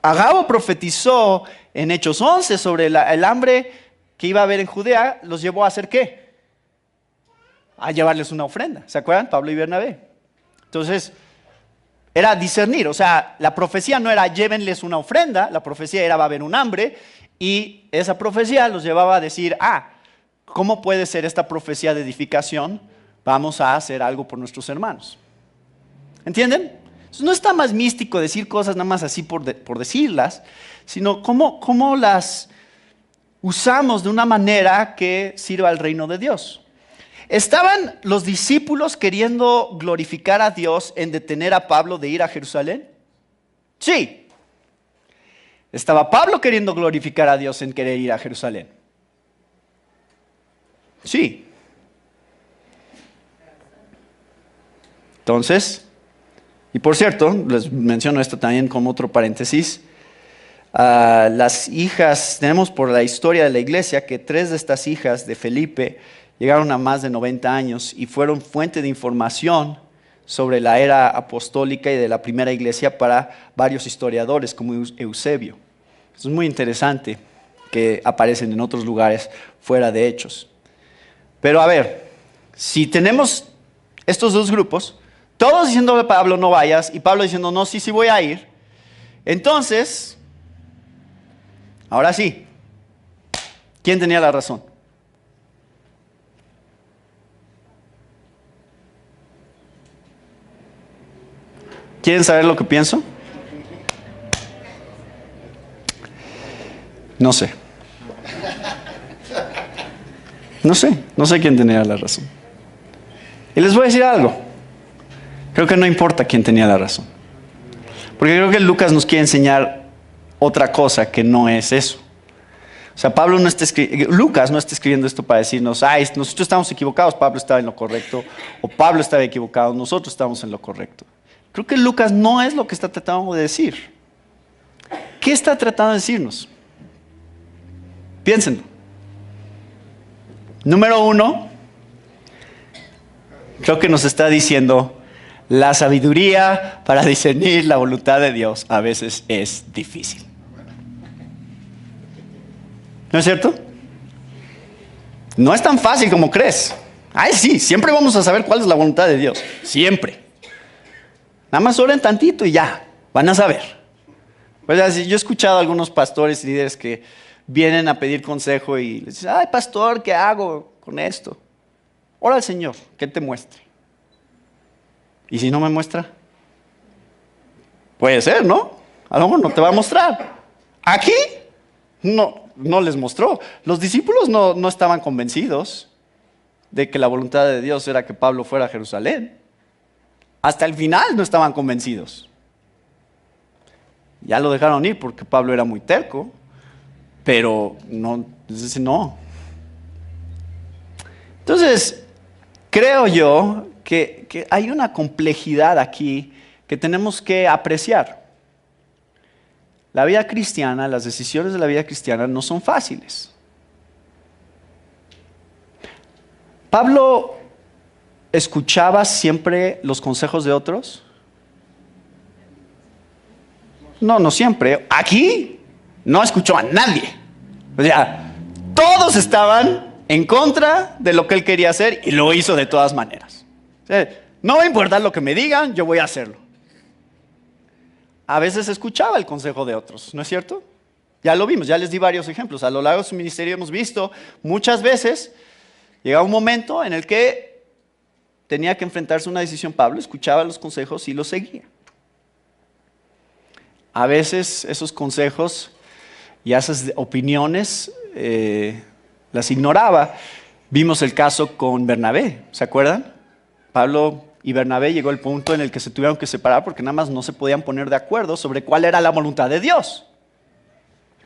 Agabo profetizó en Hechos 11 sobre el hambre que iba a haber en Judea, los llevó a hacer ¿qué? A llevarles una ofrenda. ¿Se acuerdan? Pablo y Bernabé. Entonces, era discernir. O sea, la profecía no era llévenles una ofrenda, la profecía era va a haber un hambre, y esa profecía los llevaba a decir, ¿cómo puede ser esta profecía de edificación? Vamos a hacer algo por nuestros hermanos. ¿Entienden? Entonces, no está más místico decir cosas nada más así por decirlas, sino cómo las usamos de una manera que sirva al reino de Dios. ¿Estaban los discípulos queriendo glorificar a Dios en detener a Pablo de ir a Jerusalén? Sí. ¿Estaba Pablo queriendo glorificar a Dios en querer ir a Jerusalén? Sí. Entonces, y por cierto, les menciono esto también como otro paréntesis, las hijas, tenemos por la historia de la iglesia que 3 de estas hijas de Felipe llegaron a más de 90 años y fueron fuente de información sobre la era apostólica y de la primera iglesia para varios historiadores como Eusebio. Es muy interesante que aparecen en otros lugares fuera de Hechos. Pero a ver, si tenemos estos dos grupos, Todos diciéndole a Pablo, no vayas, y Pablo diciendo, no, sí, sí voy a ir. Entonces, ahora sí, ¿quién tenía la razón? ¿Quieren saber lo que pienso? No sé. No sé quién tenía la razón. Y les voy a decir algo. Creo que no importa quién tenía la razón. Porque creo que Lucas nos quiere enseñar otra cosa que no es eso. O sea, Lucas no está escribiendo esto para decirnos, ay, nosotros estamos equivocados, Pablo estaba en lo correcto, o Pablo estaba equivocado, nosotros estamos en lo correcto. Creo que Lucas no es lo que está tratando de decir. ¿Qué está tratando de decirnos? Piénsenlo. Número 1, creo que nos está diciendo, la sabiduría para discernir la voluntad de Dios a veces es difícil. ¿No es cierto? No es tan fácil como crees. Ay, sí, siempre vamos a saber cuál es la voluntad de Dios. Siempre. Nada más oren tantito y ya, van a saber. Pues, yo he escuchado a algunos pastores y líderes que vienen a pedir consejo y les dicen, ay, pastor, ¿qué hago con esto? Ora al Señor, que Él te muestre. ¿Y si no me muestra? Puede ser, ¿no? A lo mejor no te va a mostrar. Aquí no les mostró. Los discípulos no estaban convencidos de que la voluntad de Dios era que Pablo fuera a Jerusalén. Hasta el final no estaban convencidos. Ya lo dejaron ir porque Pablo era muy terco, pero no. Entonces, creo yo que hay una complejidad aquí que tenemos que apreciar. La vida cristiana, las decisiones de la vida cristiana no son fáciles. Pablo ¿escuchaba siempre los consejos de otros? No siempre. Aquí no escuchó a nadie. O sea, todos estaban en contra de lo que él quería hacer y lo hizo de todas maneras. O sea, no va a importar lo que me digan, yo voy a hacerlo. A veces escuchaba el consejo de otros, ¿no es cierto? Ya lo vimos, ya les di varios ejemplos. A lo largo de su ministerio hemos visto muchas veces, llegaba un momento en el que tenía que enfrentarse a una decisión. Pablo escuchaba los consejos y los seguía. A veces esos consejos y esas opiniones las ignoraba. Vimos el caso con Bernabé, ¿se acuerdan? Pablo y Bernabé llegó el punto en el que se tuvieron que separar porque nada más no se podían poner de acuerdo sobre cuál era la voluntad de Dios.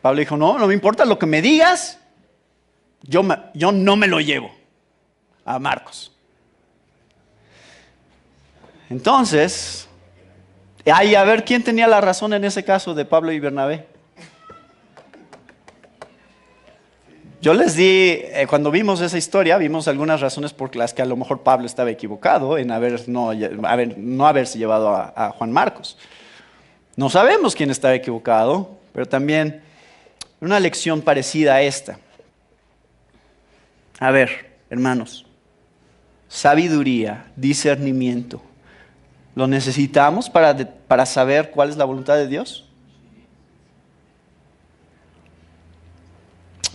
Pablo dijo, no me importa lo que me digas, yo no me lo llevo a Marcos. Entonces, a ver quién tenía la razón en ese caso de Pablo y Bernabé. Yo les di, cuando vimos esa historia, vimos algunas razones por las que a lo mejor Pablo estaba equivocado en no haberse llevado a Juan Marcos. No sabemos quién estaba equivocado, pero también una lección parecida a esta. A ver, hermanos, sabiduría, discernimiento, ¿lo necesitamos para saber cuál es la voluntad de Dios?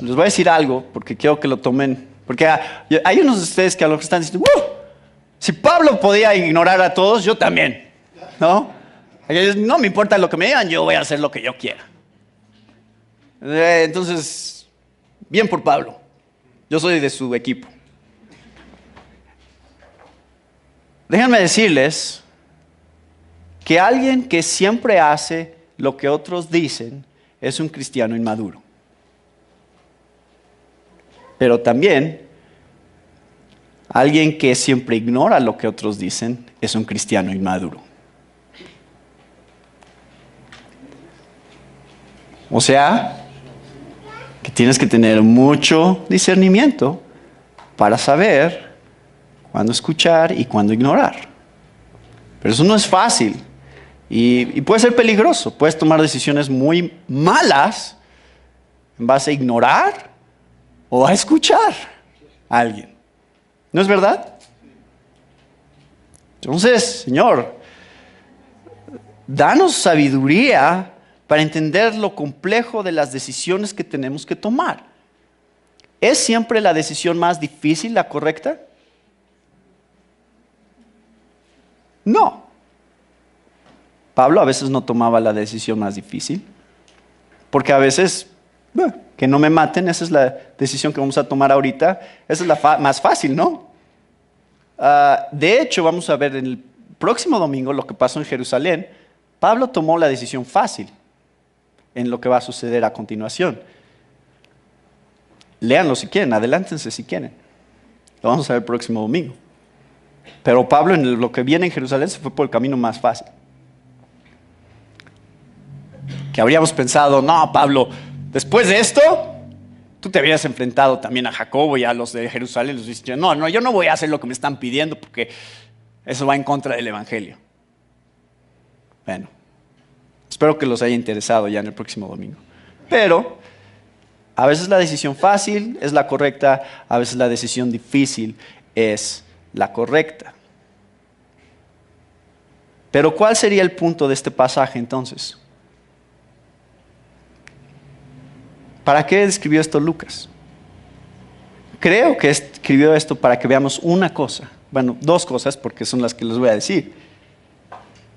Les voy a decir algo porque quiero que lo tomen. Porque hay unos de ustedes que a lo que están diciendo, si Pablo podía ignorar a todos, yo también, ¿no? No me importa lo que me digan, yo voy a hacer lo que yo quiera. Entonces, bien por Pablo. Yo soy de su equipo. Déjenme decirles que alguien que siempre hace lo que otros dicen es un cristiano inmaduro. Pero también alguien que siempre ignora lo que otros dicen es un cristiano inmaduro. O sea, que tienes que tener mucho discernimiento para saber cuándo escuchar y cuándo ignorar. Pero eso no es fácil y puede ser peligroso. Puedes tomar decisiones muy malas en base a ignorar o a escuchar a alguien. ¿No es verdad? Entonces, Señor, danos sabiduría para entender lo complejo de las decisiones que tenemos que tomar. ¿Es siempre la decisión más difícil la correcta? No. Pablo a veces no tomaba la decisión más difícil, porque a veces, que no me maten, esa es la decisión que vamos a tomar ahorita, esa es la más fácil, ¿no? De hecho, vamos a ver en el próximo domingo lo que pasó en Jerusalén. Pablo tomó la decisión fácil en lo que va a suceder a continuación. Léanlo si quieren, adelántense si quieren. Lo vamos a ver el próximo domingo. Pero Pablo en lo que viene en Jerusalén se fue por el camino más fácil. Que habríamos pensado, no, Pablo, después de esto, tú te habrías enfrentado también a Jacobo y a los de Jerusalén. Les dices, no, yo no voy a hacer lo que me están pidiendo porque eso va en contra del Evangelio. Bueno, espero que los haya interesado ya en el próximo domingo. Pero a veces la decisión fácil es la correcta, a veces la decisión difícil es la correcta. Pero ¿cuál sería el punto de este pasaje entonces? ¿Para qué escribió esto Lucas? Creo que escribió esto para que veamos una cosa. Bueno, dos cosas porque son las que les voy a decir.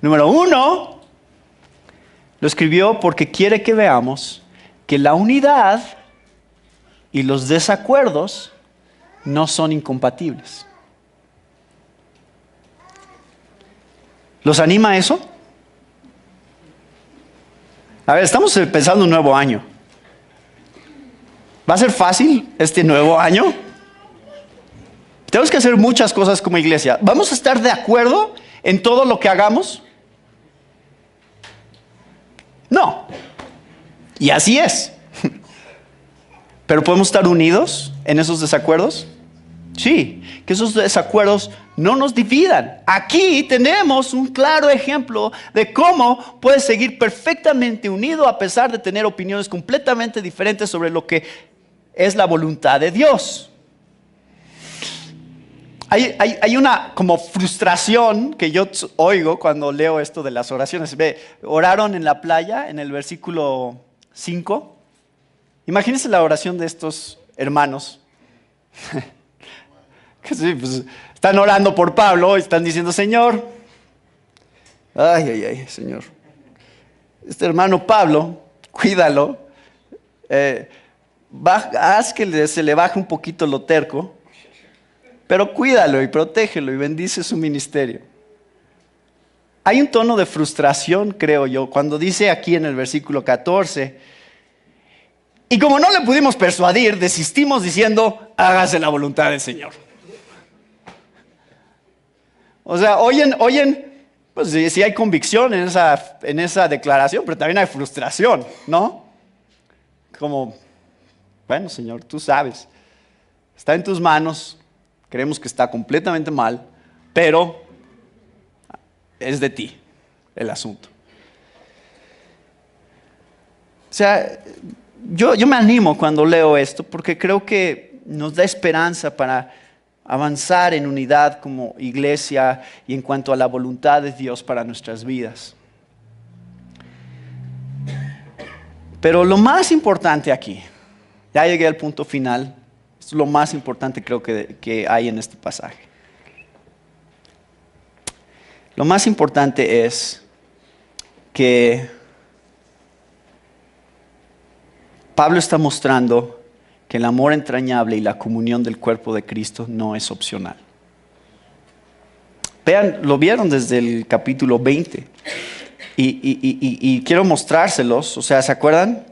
Número uno, lo escribió porque quiere que veamos que la unidad y los desacuerdos no son incompatibles. ¿Los anima eso? A ver, estamos empezando un nuevo año. ¿Va a ser fácil este nuevo año? Tenemos que hacer muchas cosas como iglesia. ¿Vamos a estar de acuerdo en todo lo que hagamos? No. Y así es. ¿Pero podemos estar unidos en esos desacuerdos? Sí, que esos desacuerdos no nos dividan. Aquí tenemos un claro ejemplo de cómo puedes seguir perfectamente unido a pesar de tener opiniones completamente diferentes sobre lo que es la voluntad de Dios. Hay una como frustración que yo oigo cuando leo esto de las oraciones. Oraron en la playa en el versículo 5. Imagínense la oración de estos hermanos. Que sí, pues, están orando por Pablo y están diciendo, Señor, Señor, este hermano Pablo, cuídalo, haz que se le baje un poquito lo terco, pero cuídalo y protégelo y bendice su ministerio. Hay un tono de frustración, creo yo, cuando dice aquí en el versículo 14, y como no le pudimos persuadir, desistimos diciendo, hágase la voluntad del Señor. O sea, oyen, pues sí hay convicción en esa declaración, pero también hay frustración, ¿no? Como, bueno, Señor, tú sabes, está en tus manos, creemos que está completamente mal, pero es de ti el asunto. O sea, yo me animo cuando leo esto porque creo que nos da esperanza para avanzar en unidad como iglesia y en cuanto a la voluntad de Dios para nuestras vidas. Pero lo más importante aquí, ya llegué al punto final, es lo más importante creo que hay en este pasaje. Lo más importante es que Pablo está mostrando que el amor entrañable y la comunión del cuerpo de Cristo no es opcional. Vean, lo vieron desde el capítulo 20 y quiero mostrárselos, o sea, ¿se acuerdan?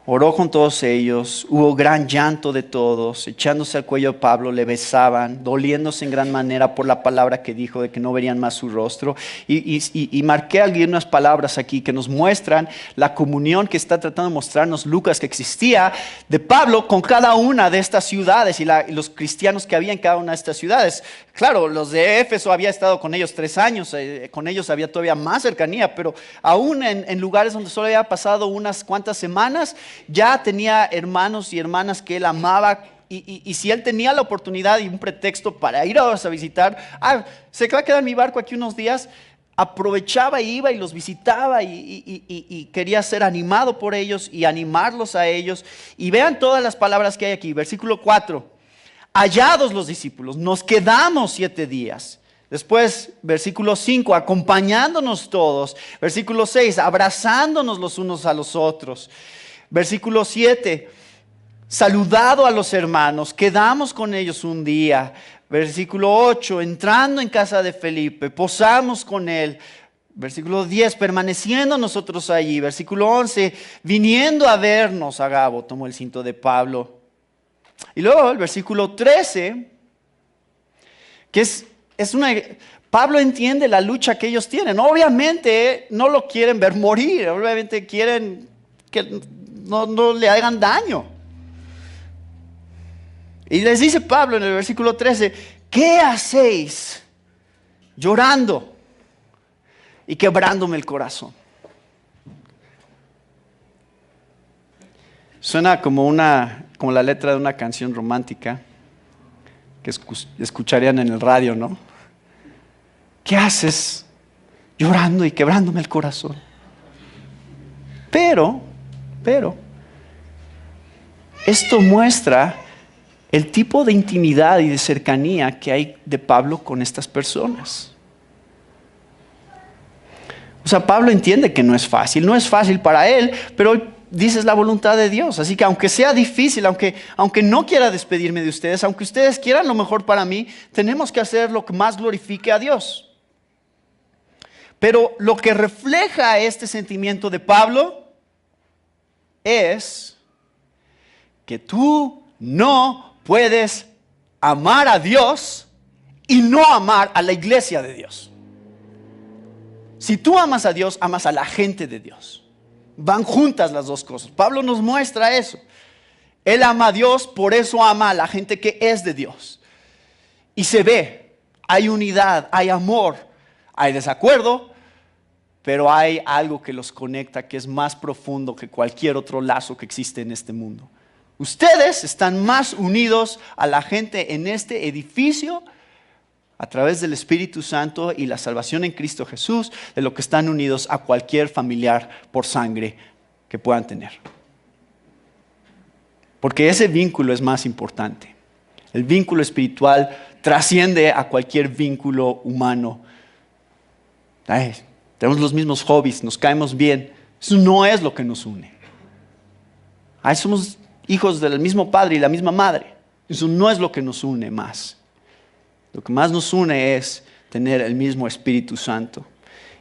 Oró con todos ellos, hubo gran llanto de todos, echándose al cuello de Pablo, le besaban, doliéndose en gran manera por la palabra que dijo de que no verían más su rostro. Y marqué algunas palabras aquí que nos muestran la comunión que está tratando de mostrarnos Lucas que existía de Pablo con cada una de estas ciudades y los cristianos que había en cada una de estas ciudades. Claro, los de Éfeso había estado con ellos 3 años, con ellos había todavía más cercanía, pero aún en lugares donde solo había pasado unas cuantas semanas, ya tenía hermanos y hermanas que él amaba Y si él tenía la oportunidad y un pretexto para ir a visitar, se va a quedar en mi barco aquí unos días, aprovechaba, iba y los visitaba y quería ser animado por ellos y animarlos a ellos. Y vean todas las palabras que hay aquí. Versículo 4. Hallados los discípulos, nos quedamos 7 días. Después, versículo 5, acompañándonos todos. Versículo 6, abrazándonos los unos a los otros. Versículo 7, saludado a los hermanos, quedamos con ellos un día. Versículo 8, entrando en casa de Felipe, posamos con él. Versículo 10, permaneciendo nosotros allí. Versículo 11, viniendo a vernos, Agabo tomó el cinto de Pablo. Y luego el versículo 13, que Pablo entiende la lucha que ellos tienen. Obviamente no lo quieren ver morir, obviamente quieren que no le hagan daño. Y les dice Pablo en el versículo 13, ¿qué hacéis llorando y quebrándome el corazón? Suena como la letra de una canción romántica que escucharían en el radio, ¿no? ¿Qué haces llorando y quebrándome el corazón? Pero, esto muestra el tipo de intimidad y de cercanía que hay de Pablo con estas personas. O sea, Pablo entiende que no es fácil para él, pero dice es la voluntad de Dios. Así que aunque sea difícil, aunque no quiera despedirme de ustedes, aunque ustedes quieran lo mejor para mí, tenemos que hacer lo que más glorifique a Dios. Pero lo que refleja este sentimiento de Pablo es que tú no puedes amar a Dios y no amar a la iglesia de Dios. Si tú amas a Dios, amas a la gente de Dios. Van juntas las dos cosas. Pablo nos muestra eso. Él ama a Dios, por eso ama a la gente que es de Dios. Y se ve, hay unidad, hay amor, hay desacuerdo, pero hay algo que los conecta que es más profundo que cualquier otro lazo que existe en este mundo. Ustedes están más unidos a la gente en este edificio a través del Espíritu Santo y la salvación en Cristo Jesús, de lo que están unidos a cualquier familiar por sangre que puedan tener. Porque ese vínculo es más importante. El vínculo espiritual trasciende a cualquier vínculo humano. Tenemos los mismos hobbies, nos caemos bien. Eso no es lo que nos une. Somos hijos del mismo padre y la misma madre. Eso no es lo que nos une más. Lo que más nos une es tener el mismo Espíritu Santo.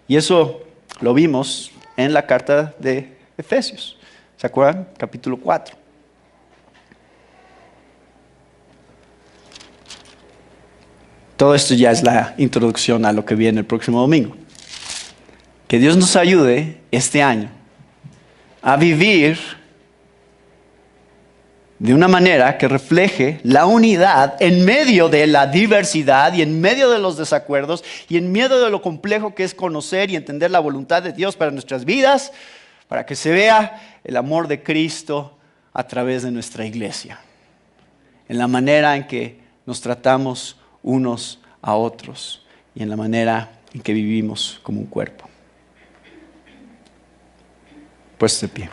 Y eso lo vimos en la carta de Efesios. ¿Se acuerdan? Capítulo 4. Todo esto ya es la introducción a lo que viene el próximo domingo. Que Dios nos ayude este año a vivir de una manera que refleje la unidad en medio de la diversidad y en medio de los desacuerdos y en medio de lo complejo que es conocer y entender la voluntad de Dios para nuestras vidas, para que se vea el amor de Cristo a través de nuestra iglesia, en la manera en que nos tratamos unos a otros y en la manera en que vivimos como un cuerpo. Pues de pie.